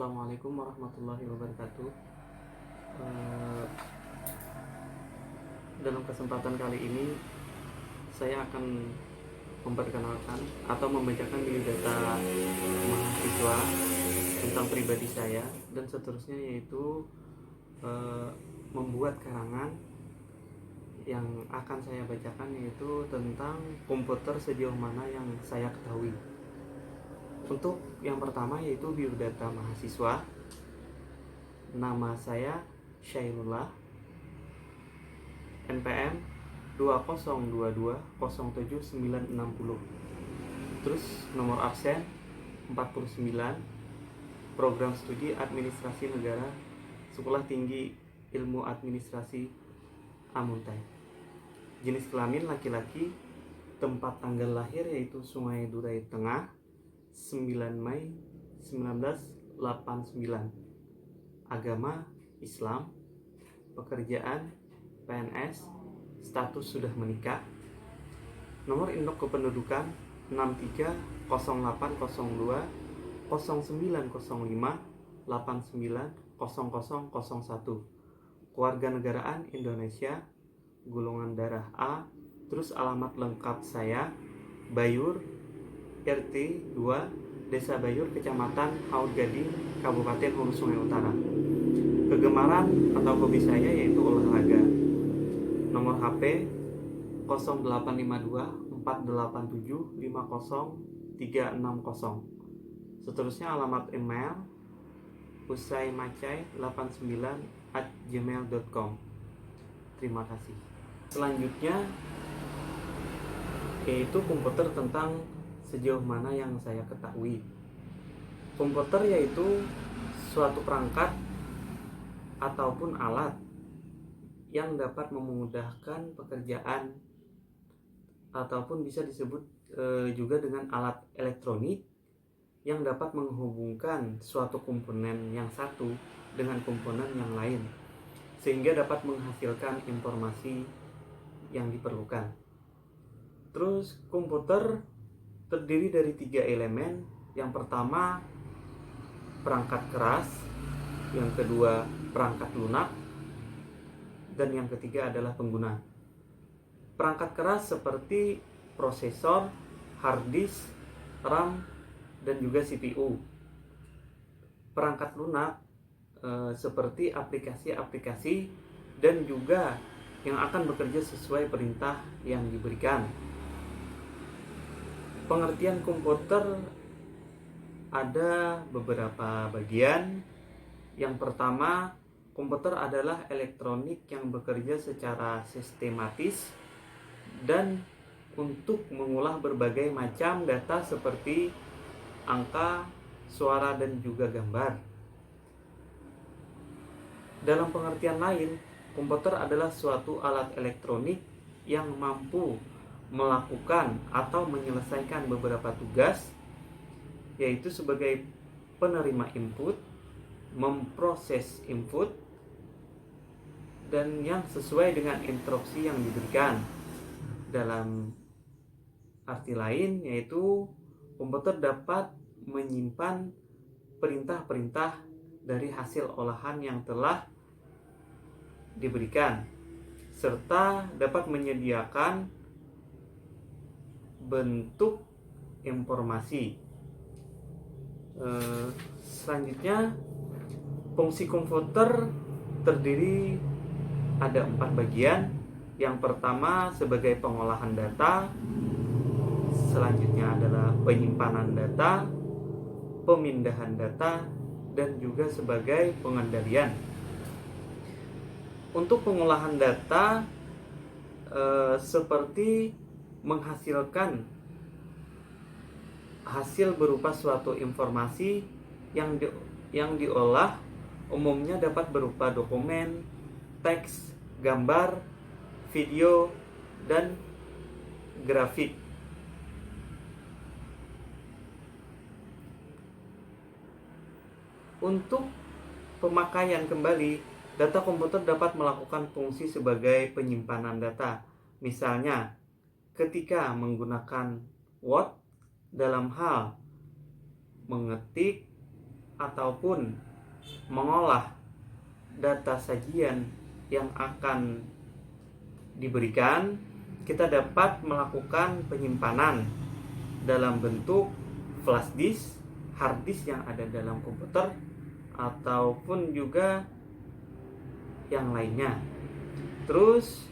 Assalamualaikum warahmatullahi wabarakatuh. Eh, Dalam kesempatan kali ini saya akan memperkenalkan atau membacakan biodata mahasiswa tentang pribadi saya dan seterusnya, yaitu eh, membuat karangan yang akan saya bacakan, yaitu tentang komputer sejauh mana yang saya ketahui. Untuk yang pertama yaitu biodata mahasiswa. Nama saya Syairullah, NPM 202207960. Terus nomor absen 49, program studi administrasi negara, Sekolah Tinggi Ilmu Administrasi Amuntai. Jenis kelamin laki-laki, tempat tanggal lahir yaitu Sungai Durai Tengah, 9 Mei 1989. Agama Islam, pekerjaan PNS, status sudah menikah. Nomor induk kependudukan 630802 0905 890001. Kewarganegaraan Indonesia, golongan darah A. Terus alamat lengkap saya Bayur, RT 2, Desa Bayur, Kecamatan Haur Gading, Kabupaten Hulu Sungai Utara. Kegemaran atau hobi saya yaitu olahraga. Nomor HP 0852 487 50360. Seterusnya alamat email usaimacai89@gmail.com. Terima kasih. Selanjutnya yaitu komputer tentang sejauh mana yang saya ketahui. Komputer yaitu suatu perangkat ataupun alat yang dapat memudahkan pekerjaan, ataupun bisa disebut juga dengan alat elektronik yang dapat menghubungkan suatu komponen yang satu dengan komponen yang lain, sehingga dapat menghasilkan informasi yang diperlukan. Terus komputer terdiri dari 3 elemen. Yang pertama perangkat keras, yang kedua perangkat lunak, dan yang ketiga adalah pengguna. Perangkat keras seperti prosesor, hard disk, RAM, dan juga CPU. Perangkat lunak seperti aplikasi-aplikasi dan juga yang akan bekerja sesuai perintah yang diberikan. Pengertian komputer ada beberapa bagian. Yang pertama, komputer adalah elektronik yang bekerja secara sistematis dan untuk mengolah berbagai macam data seperti angka, suara, dan juga gambar. Dalam pengertian lain, komputer adalah suatu alat elektronik yang mampu melakukan atau menyelesaikan beberapa tugas, yaitu sebagai penerima input, memproses input, dan yang sesuai dengan instruksi yang diberikan. Dalam arti lain, yaitu komputer dapat menyimpan perintah-perintah dari hasil olahan yang telah diberikan, serta dapat menyediakan bentuk informasi. Selanjutnya, fungsi komputer terdiri ada 4 bagian. Yang pertama sebagai pengolahan data, selanjutnya adalah penyimpanan data, pemindahan data, dan juga sebagai pengendalian. Untuk pengolahan data seperti menghasilkan hasil berupa suatu informasi yang diolah, umumnya dapat berupa dokumen, teks, gambar, video, dan grafik. Untuk pemakaian kembali, data komputer dapat melakukan fungsi sebagai penyimpanan data. Misalnya, ketika menggunakan Word dalam hal mengetik, ataupun mengolah data sajian yang akan diberikan, kita dapat melakukan penyimpanan dalam bentuk flash disk, hard disk yang ada dalam komputer, ataupun juga yang lainnya. Terus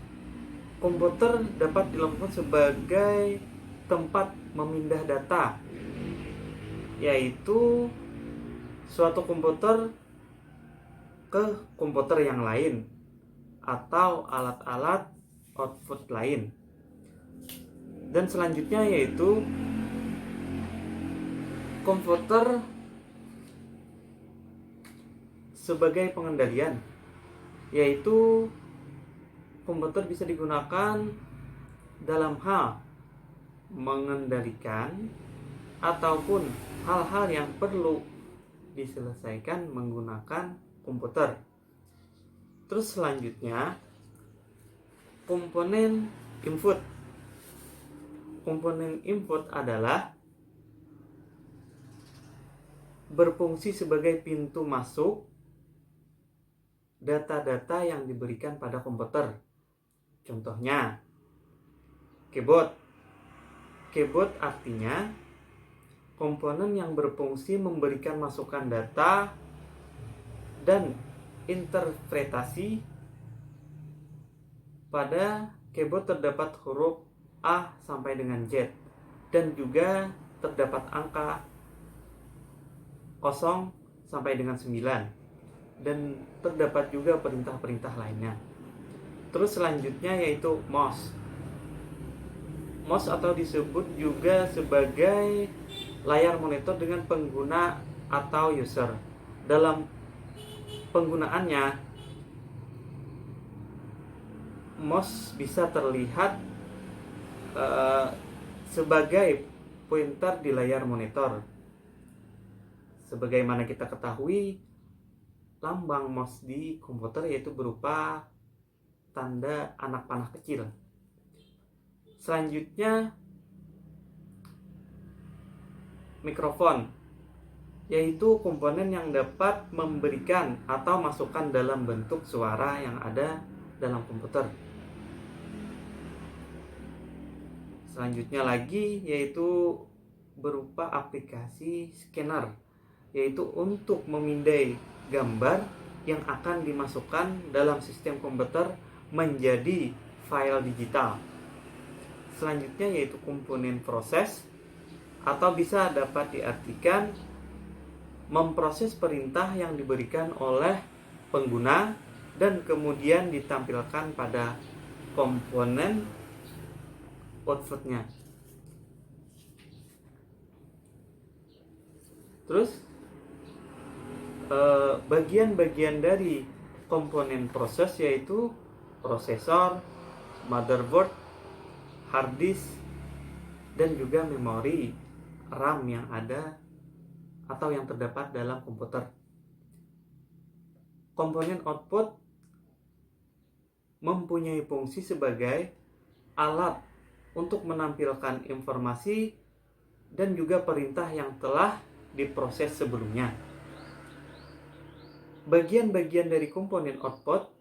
komputer dapat dilakukan sebagai tempat memindah data, yaitu suatu komputer ke komputer yang lain atau alat-alat output lain. Dan selanjutnya yaitu komputer sebagai pengendalian, yaitu komputer bisa digunakan dalam hal mengendalikan ataupun hal-hal yang perlu diselesaikan menggunakan komputer. Terus selanjutnya komponen input. Komponen input adalah berfungsi sebagai pintu masuk data-data yang diberikan pada komputer. Contohnya keyboard. Keyboard artinya komponen yang berfungsi memberikan masukan data dan interpretasi. Pada keyboard terdapat huruf A sampai dengan Z, dan juga terdapat angka 0 sampai dengan 9, dan terdapat juga perintah-perintah lainnya. Terus selanjutnya yaitu mouse. Mouse atau disebut juga sebagai layar monitor dengan pengguna atau user. Dalam penggunaannya, mouse bisa terlihat sebagai pointer di layar monitor. Sebagaimana kita ketahui, lambang mouse di komputer yaitu berupa tanda anak panah kecil. Selanjutnya mikrofon, yaitu komponen yang dapat memberikan atau masukkan dalam bentuk suara yang ada dalam komputer. Selanjutnya lagi yaitu berupa aplikasi scanner, yaitu untuk memindai gambar yang akan dimasukkan dalam sistem komputer menjadi file digital. Selanjutnya yaitu komponen proses, atau bisa dapat diartikan memproses perintah yang diberikan oleh pengguna dan kemudian ditampilkan pada komponen outputnya. Terus bagian-bagian dari komponen proses yaitu prosesor, motherboard, hard disk, dan juga memori RAM yang ada atau yang terdapat dalam komputer. Komponen output mempunyai fungsi sebagai alat untuk menampilkan informasi dan juga perintah yang telah diproses sebelumnya. Bagian-bagian dari komponen output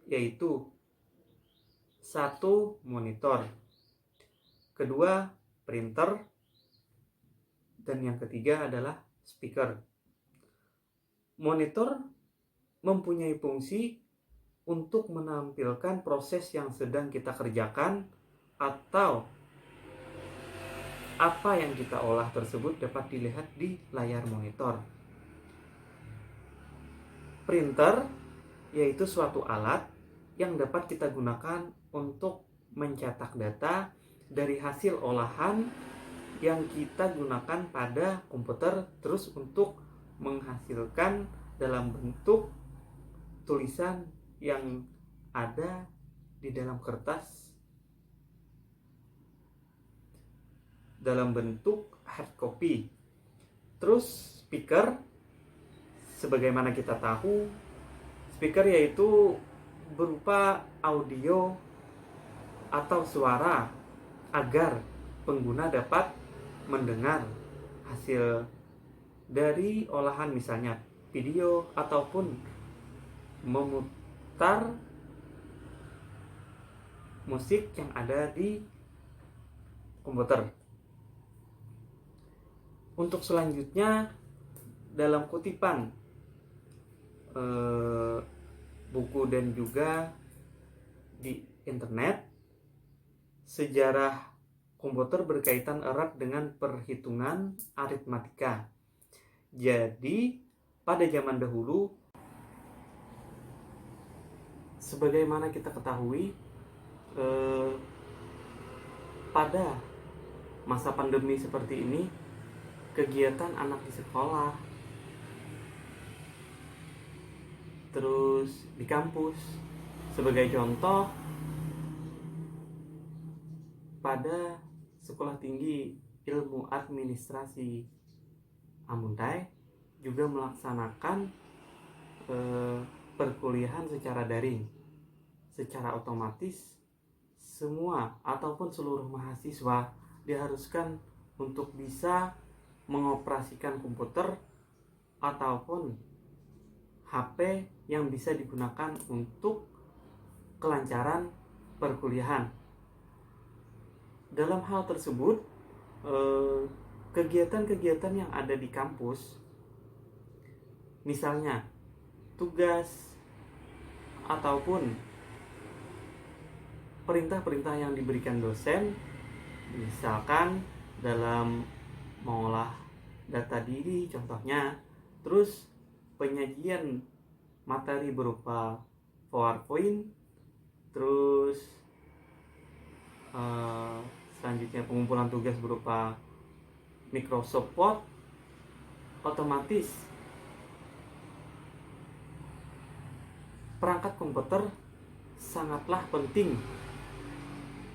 yaitu 1. Monitor, 2. Printer, dan yang ketiga adalah speaker. Monitor mempunyai fungsi untuk menampilkan proses yang sedang kita kerjakan atau apa yang kita olah tersebut dapat dilihat di layar monitor. Printer yaitu suatu alat yang dapat kita gunakan untuk mencetak data dari hasil olahan yang kita gunakan pada komputer, terus untuk menghasilkan dalam bentuk tulisan yang ada di dalam kertas dalam bentuk hard copy. Terus speaker, sebagaimana kita tahu, speaker yaitu berupa audio atau suara agar pengguna dapat mendengar hasil dari olahan misalnya video ataupun memutar musik yang ada di komputer. Untuk selanjutnya, dalam kutipan buku dan juga di internet, sejarah komputer berkaitan erat dengan perhitungan aritmatika. Jadi, pada zaman dahulu, sebagaimana kita ketahui, pada masa pandemi seperti ini, kegiatan anak di sekolah, terus di kampus, sebagai contoh, pada Sekolah Tinggi Ilmu Administrasi Amuntai juga melaksanakan perkuliahan secara daring. Secara otomatis semua ataupun seluruh mahasiswa diharuskan untuk bisa mengoperasikan komputer ataupun HP yang bisa digunakan untuk kelancaran perkuliahan. Dalam hal tersebut, kegiatan-kegiatan yang ada di kampus, misalnya tugas ataupun perintah-perintah yang diberikan dosen, misalkan dalam mengolah data diri contohnya, terus penyajian materi berupa PowerPoint, terus selanjutnya pengumpulan tugas berupa Microsoft Word, otomatis perangkat komputer sangatlah penting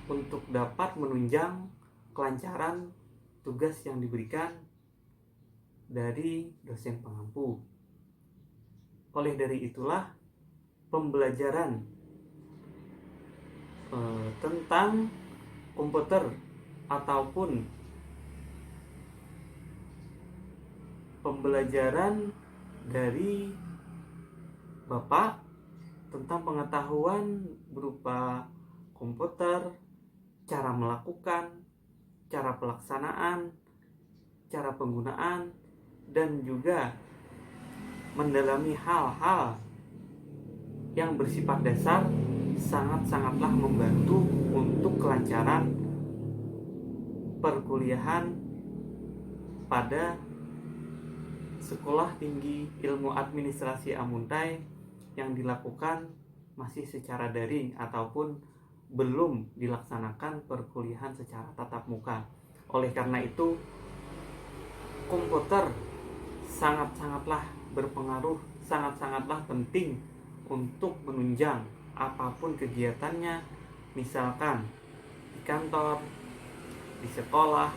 untuk dapat menunjang kelancaran tugas yang diberikan dari dosen pengampu. Oleh dari itulah, pembelajaran tentang komputer ataupun pembelajaran dari Bapak tentang pengetahuan berupa komputer, cara melakukan, cara pelaksanaan, cara penggunaan, dan juga mendalami hal-hal yang bersifat dasar sangat-sangatlah membantu untuk kelancaran perkuliahan pada Sekolah Tinggi Ilmu Administrasi Amuntai yang dilakukan masih secara daring ataupun belum dilaksanakan perkuliahan secara tatap muka. Oleh karena itu, komputer sangat-sangatlah berpengaruh, sangat-sangatlah penting untuk menunjang apapun kegiatannya, misalkan di kantor, di sekolah,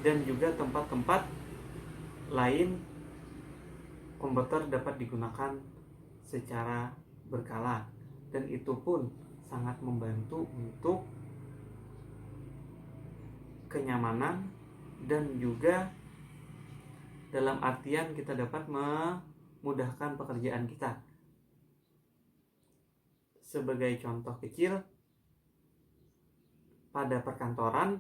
dan juga tempat-tempat lain. Komputer dapat digunakan secara berkala, dan itu pun sangat membantu untuk kenyamanan dan juga dalam artian kita dapat memudahkan pekerjaan kita. Sebagai contoh kecil, pada perkantoran